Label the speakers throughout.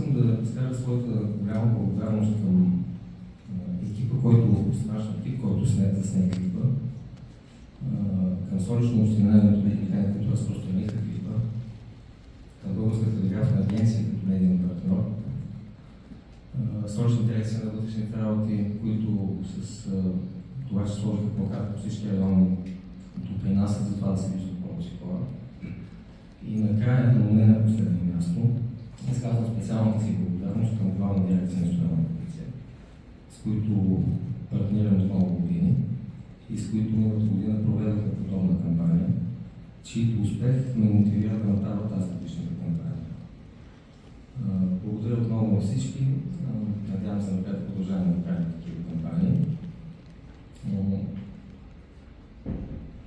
Speaker 1: искам да изкажа своята голяма благодарност към екипа, който засне клипа, към Столична община и републикани, които разпространиха клипа, към Българската телеграфна агенция като медиен партньор, Столична дирекция на вътрешните работи, които с това, че сложиха плакат по всички райони, допринасят за това да се виждат повече хора. И накрая, но не на последно място, изказвам специалната си благодарност към Главна дирекция на национална полиция, с които партнирам от много години и с които миналата година проведохме подобна кампания, чието успех ме мотивира да направя тази годишната кампания. Благодаря отново на всички. Надявам се напред да продължаваме да правим такива кампании.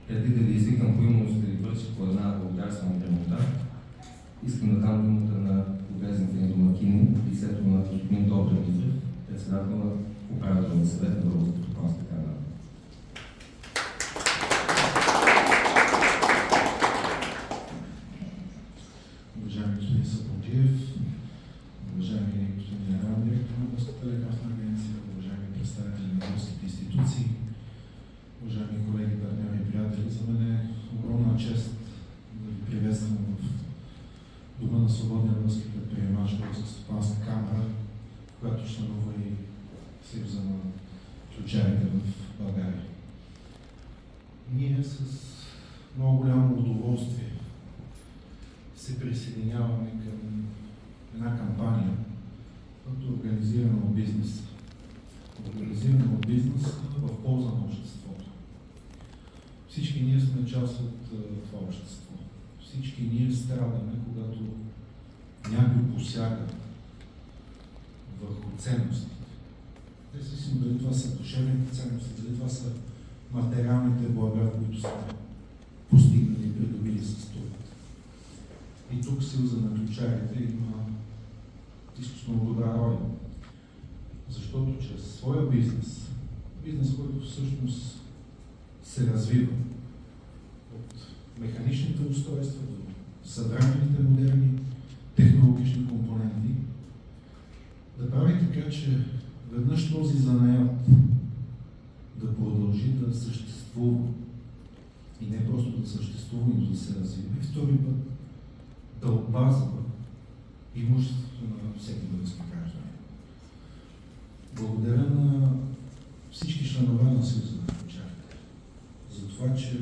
Speaker 1: Преди да ви извикам поименно, ще ви върши по една благодарствена грамота, искам да дам думата на любезните ни домакини, лицето на господин Добрин Митрев, председател на управителния съвет на Българската стопанска камара.
Speaker 2: Уважаеми господин Сапотиев, уважаеми господин генерален директор на Българската телеграфна агенция, уважаеми представители на българските институции, уважаеми колеги, партньори и приятели, за мен е огромна чест да ви приветствам в Дома на свободния български предприемач, Българска стопанска камара, в която членува и Съюза на ключарите в България. Ние с много голямо удоволствие се присъединяваме към една кампания, която е организирана от бизнеса. Организирана от бизнеса в полза на обществото. Всички ние сме част от това общество. Всички ние страдаме, когато някой посяга върху ценностите. Независимо дали това са душевните ценности, дали това са материалните блага, които сме постигнали и придобили с това. И тук Съюза на ключарите има изключително добра роля. Защото чрез своя бизнес, който всъщност се развива от механичните устройства до съвременните модерни технологични компоненти, да прави така, че веднъж този занаят да продължи да съществува и не просто да съществува, но да се развива. И втори път да опазва имуществото на всеки български гражданин. Благодаря на всички членове на Съюза на ключарите за това, че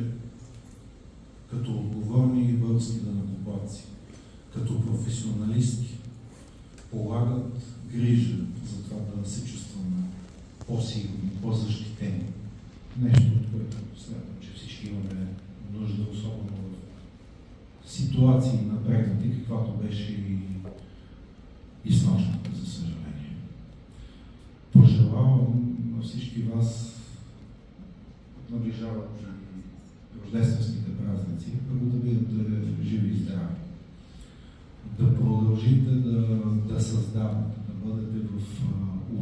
Speaker 2: като отговорни български данъкоплатци, като професионалисти полагат грижа за това да се чувстваме по-сигурни, по-защитени. Нещо, от което смятам, че всички имаме нужда, особено в ситуации напрегнати, каквато беше и снощната, за съжаление. Пожелавам на всички вас наближават рождественските празници, първо да бъдете живи и здрави, да продължите да създавате, да бъдете в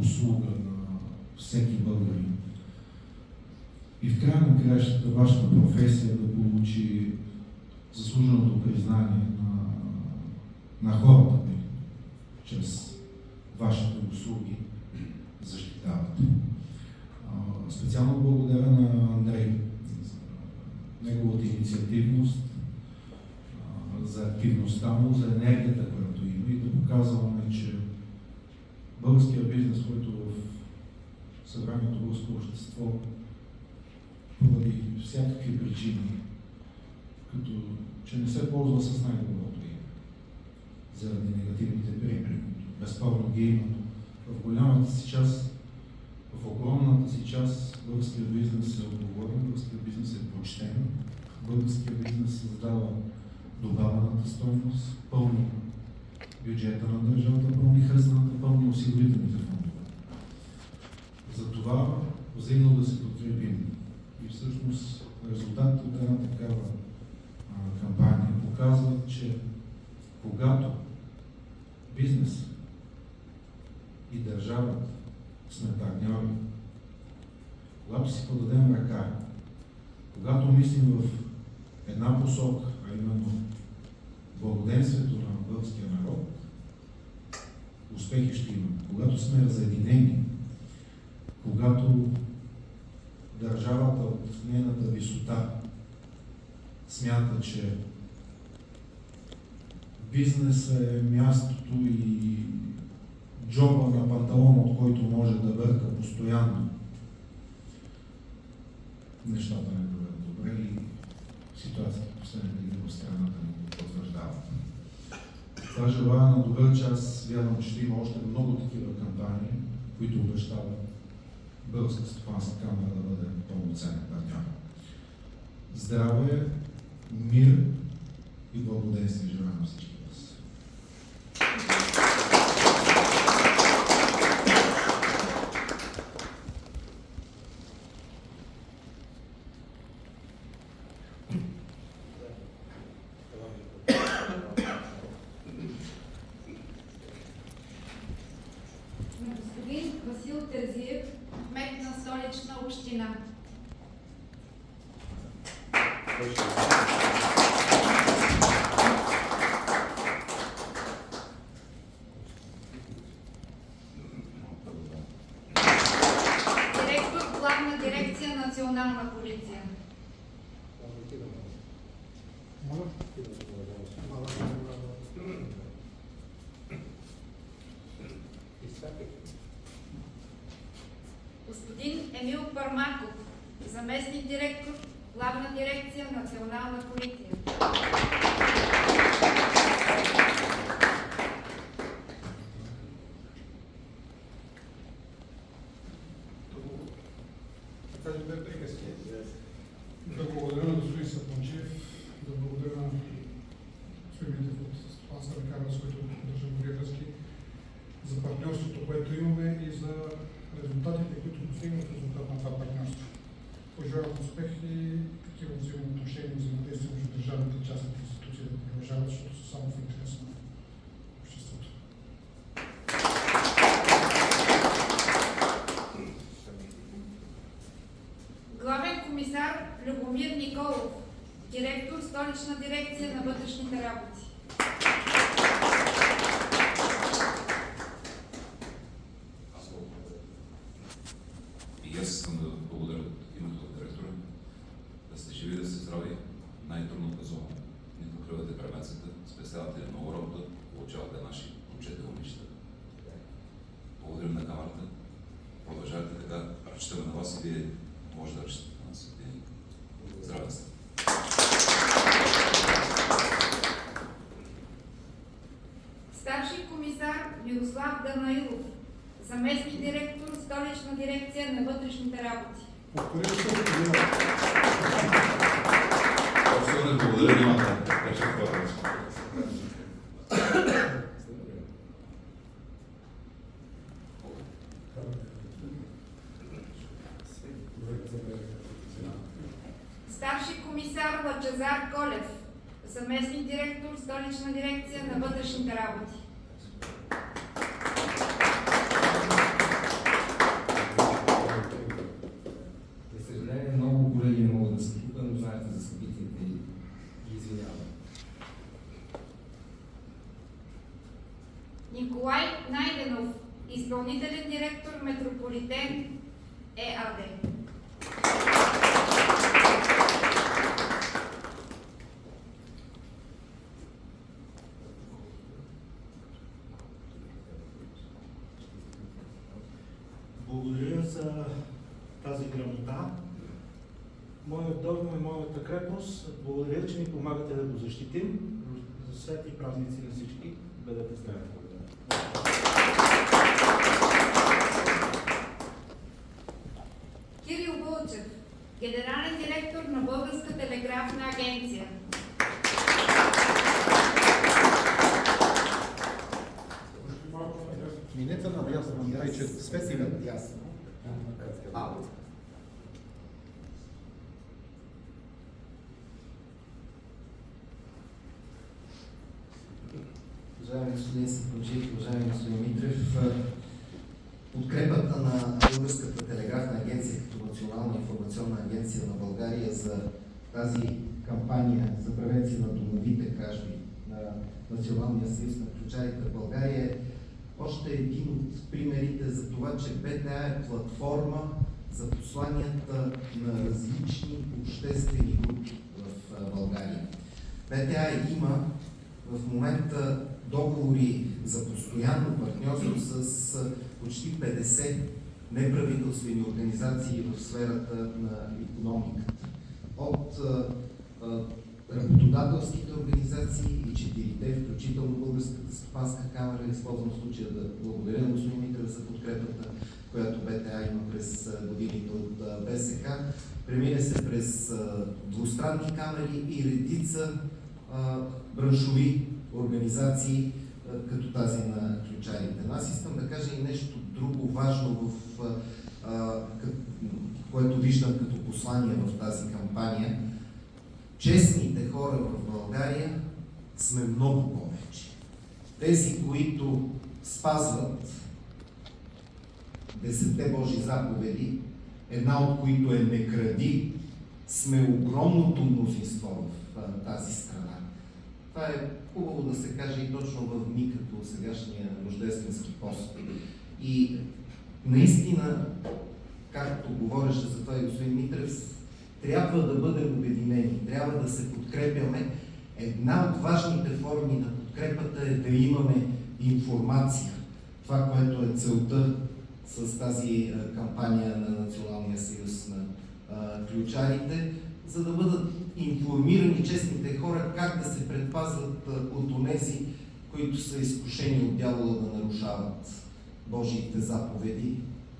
Speaker 2: услуга на всеки българин. И в края на краищата вашата професия да получи заслуженото признание на хората, чрез вашите услуги защитавате. Специално благодаря на Андрей за неговата инициативност, за активността му, за енергията, която има и да показваме, че българският бизнес, който в съвременното българско общество поради всякакви причини, като че не се ползва с най-доброто име, заради негативните примери, които безспорно ги има. В голямата си част, в огромната си част, българският бизнес е отговорен, българският бизнес е почтен, българският бизнес създава добавената стойност, пълни бюджета на държавата, пълни хазната, пълни осигурителните фондове. Затова взаимно да се подкрепим. И всъщност резултатите от една такава кампания показват, че когато бизнес и държавата сме партньори, когато си подадем ръка, когато мислим в една посока, а именно благоденствието на българския народ, успехи ще има. Когато сме разединени, когато държавата от нейната висота смята, че бизнесът е мястото и джоба на панталона, от който може да бърка постоянно, нещата не бъдат добре и ситуацията в последните дни в страната ни потвърждава. Това желая на добър час. Вярвам, че ще има още много такива кампании, които обещават Българска стопанска камера да бъде пълноценен партньор. Здраве, мир и благоденствие желая на всички вас.
Speaker 3: Господин Васил Терзиев, кмет на Столична община. Директор Главна дирекция Национална полиция. Господин Емил Пармаков, заместник директор Главна дирекция Национална полиция.
Speaker 4: Да благодаря на господин Сапунчев, да благодаря на господин Митев от Стопанската камера, с който държа добри връзки, за партньорството, което имаме и за резултатите, които постигнем в резултат на това партньорство. Пожелавам успех и такива взаимоотношения и взаимодействия между държавните и частните институции да продължават, защото са само в интерес на обществото.
Speaker 3: Главен комисар Любомир Николов, директор Столична дирекция на вътрешните работи.
Speaker 5: И аз искам да благодаря от името на директора, да сте живи, да сте здрави, най-трудната зона. Не покривате превенцията, спестявате много работа, получавате наши момчета и момичета. Благодарим на камерата, продължавате така, разчитаме на вас и вие може да разчитате на нас. Здраве сте!
Speaker 3: Старши комисар Мирослав Данаилов, заместник директор Столична дирекция на вътрешните работи.
Speaker 5: Особено благодаря, нямате.
Speaker 3: Старши комисар Лъчезар Колев, заместник директор Столична дирекция на вътрешните работи.
Speaker 1: За съжаление, много колеги не могат да са тук, но знаете за събитията и ги извинявам.
Speaker 3: Николай Найденов, изпълнителен директор Метрополитен ЕАД.
Speaker 6: Благодаря за тази грамота. Моят дом е моята крепост. Благодаря, че ни помагате да го защитим. За светли празници на всички. Бъдете здрави.
Speaker 3: Кирил Вълчев, генерален директор на Българска телеграфна агенция.
Speaker 7: Минете надясно, Андрей, че свети надясно.
Speaker 8: Уважаеми господин Сапунчев, уважаеми господин Митрев, подкрепата на Българската телеграфна агенция като национална информационна агенция на България за тази кампания за превенция на домовите кражби на Националния съюз на ключарите в България още един от примерите за това, че БТА е платформа за посланията на различни обществени групи в България. БТА има в момента договори за постоянно партньорство с почти 50 неправителствени организации в сферата на икономиката. От работодателските организации и 4-те, включително Българската стопанска камера. Използвам случая да благодаря на господин Митев за подкрепата, която БТА има през годините от БСК. Премине се през двустранни камери и редица браншови организации, като тази на ключарите. Но аз искам да кажа и нещо друго важно, което виждам като послание в тази кампания. Честните хора в България сме много повече. Тези, които спазват 10-те Божи заповеди, една от които е не кради, сме огромното мнозинство в тази страна. Това е хубаво да се каже и точно в дни като сегашния рождественски пост. И наистина, както говореше за това и господин Митрев, трябва да бъдем обединени, трябва да се подкрепяме. Една от важните форми на подкрепата е да имаме информация. Това, което е целта с тази кампания на Националния съюз на ключарите, за да бъдат информирани честните хора как да се предпазват от онези, които са изкушени от дявола да нарушават Божиите заповеди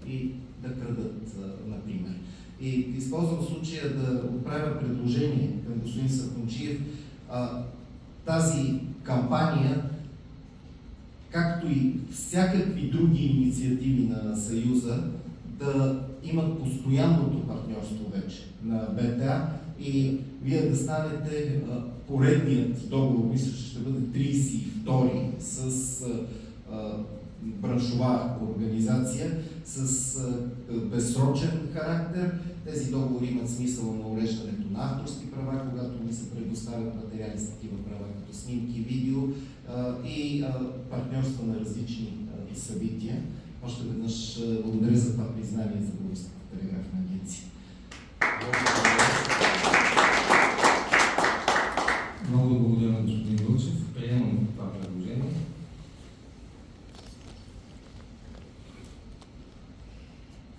Speaker 8: и да крадат, например. И използвам случая да отправя предложение към господин Сапунджиев тази кампания, както и всякакви други инициативи на Съюза, да имат постоянното партньорство вече на БТА и вие да станете поредният договор, мисля, че ще бъде 32-ри с браншова организация с безсрочен характер. Тези договори имат смисъл на уреждането на авторски права, когато ни се предоставят материали с такива права, като снимки, видео и партньорства на различни събития. Още веднъж благодаря за това признание за Българската телеграфна агенция.
Speaker 1: Много благодаря на господин Вълчев. Приемам това предложение.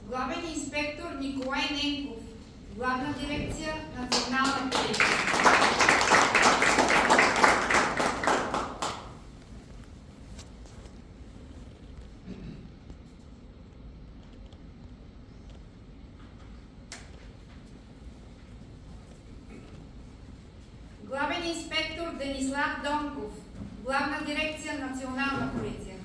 Speaker 3: Главен инспектор Николай Ненков, Главна дирекция Национална полиция. Главен инспектор Денислав Донков, Главна дирекция Национална полиция.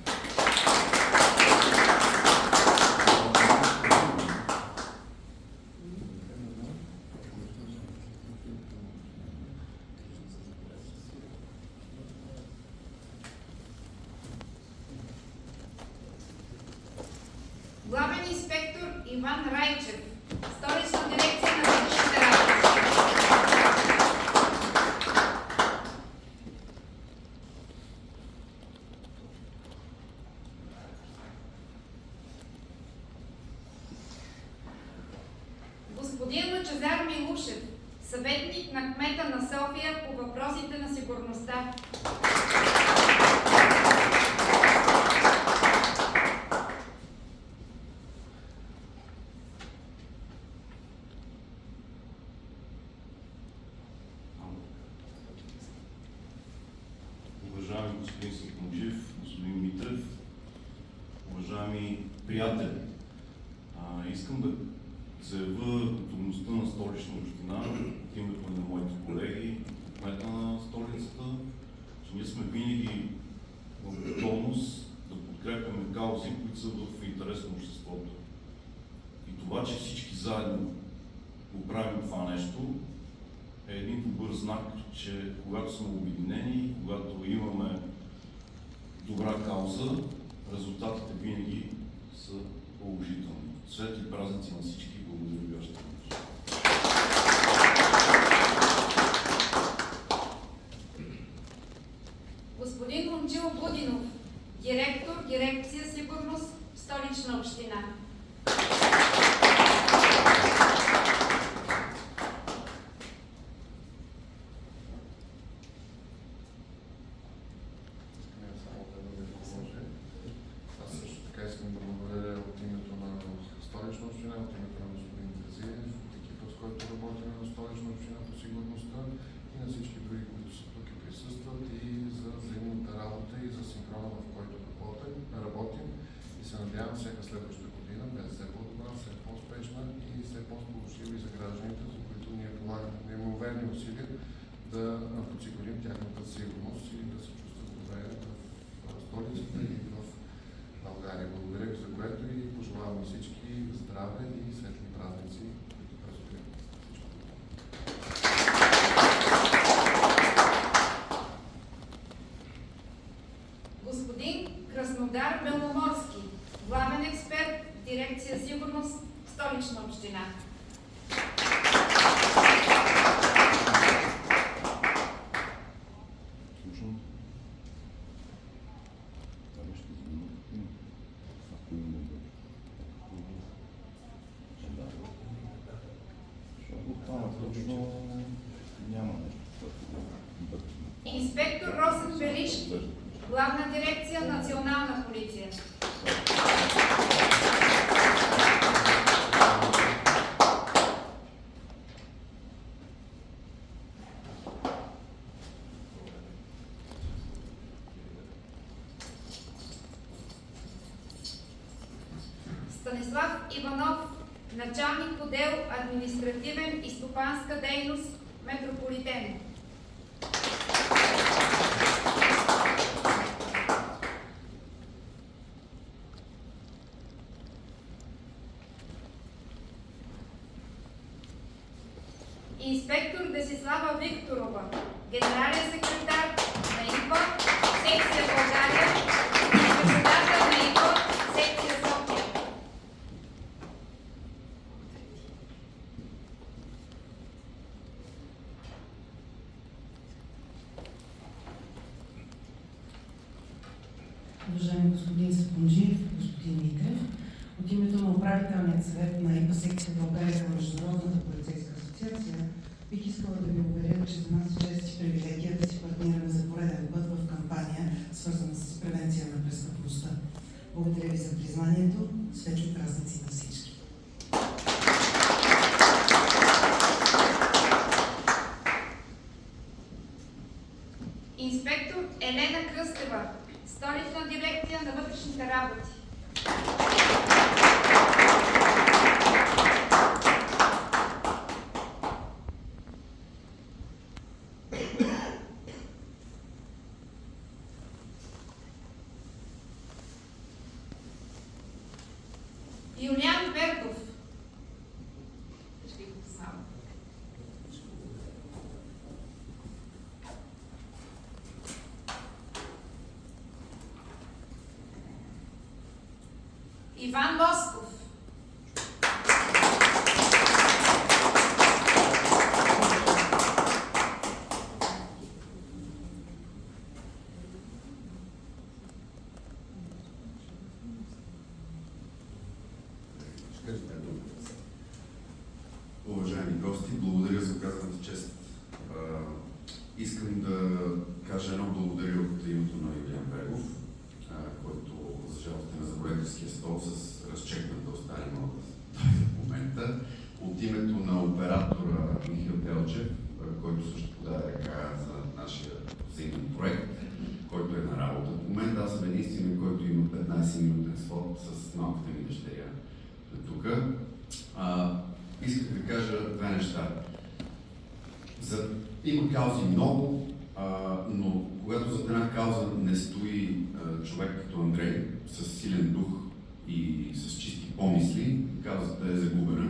Speaker 3: Главен инспектор Иван Райчев, Столична дирекция на вътрешните работи. Господин Лъчезар Милушев, съветник на кмета на София по въпросите на сигурността.
Speaker 9: Уважаеми господин Сапунджиев, господин Митрев, уважаеми приятели, искам да заявя готовността на Столична община от името на моите колеги, кмета на столицата, че ние сме винаги в готовност да подкрепяме каузи, които са в интерес на обществото. И това, че всички заедно го правим това нещо, е един добър знак, че когато сме обединени, когато имаме добра кауза, резултатите винаги са положителни. Светли празници на всички. Благодаря ви още веднъж.
Speaker 3: Господин Момчил Будинов, директор дирекция сигурност в Столична община.
Speaker 10: Аз също така искам да благодаря от името на Столична община, от името на господин Терзиев, от екипа, с който работим на Столична община по сигурността и на всички други, които са тук и присъстват, и за взаимната работа и за синхрона, в който работим. И се надявам всяка следваща година да е все по-добра, все по-успешна и все по-сполучлива и за гражданите, за които ние полагаме неимоверни усилия да подсигурим тяхната сигурност и да се чувстват добре в столицата и в България. Благодаря ви за което и пожелавам на всички здраве и светли празници, които предстоят.
Speaker 3: Господин Краснодар Беломорски, главен експерт в дирекция сигурност в Столична община. Инспектор Росен Белишки, главна дирекция Национална полиция. Станислав Иванов, началник отдел административен и стопанска дейност Метрополитен. Инспектор Десислава Викторова, генерален секретар на ИПО, секция България и председател на ИПО, секция София.
Speaker 11: Уважаеми господин Сапунджиев, господин Митрев, от името на управителният съвет на ИПА секция България към Международната полицейска асоциация бих искала да ви уверя, че за нас е чест и привилегия да си партнираме за пореден път в кампания, свързана с превенция на престъпността. Благодаря ви за признанието. Светли празници на всички!
Speaker 3: Инспектор Елена Кръстева, Столична дирекция на вътрешните работи. Юлиан Берков. Ще ги познавам. Иван Босков.
Speaker 12: Уважаеми гости, благодаря за оказаната чест. Искам да кажа едно благодаря от името на Юлиан Бергов, който за жалост е на заболевателския стол с разчекната остане малко в момента. От името на оператора Михаил Делчев, който също подаде ръка за нашия взаимен проект, който е на работа. В момента аз съм единственият, който има 15-минутен слот с малката ми дъщеря тук. Исках да кажа две неща. Има каузи много, но когато зад една кауза не стои човек като Андрей с силен дух и с чисти помисли, каузата е загубена.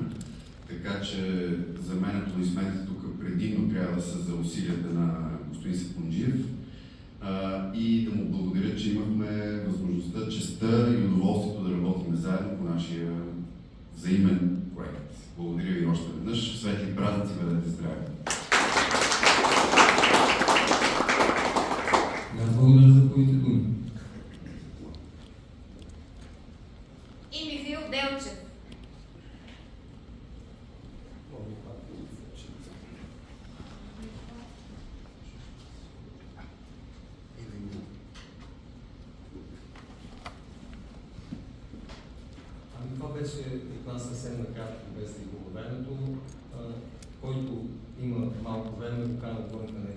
Speaker 12: Така че за мен аплодисментите тук предимно трябва да са за усилията на господин Сапунджиев и да му благодаря, че имахме възможността, честта и удоволствието да работим заедно по нашия взаимен проект. Благодаря ви още веднъж. Светли празници, бъдете здрави!
Speaker 1: Аз благодаря за хубавите думи. вече от нас съвсем накратко, без да губя времето. Който има малко време, покана отвънка на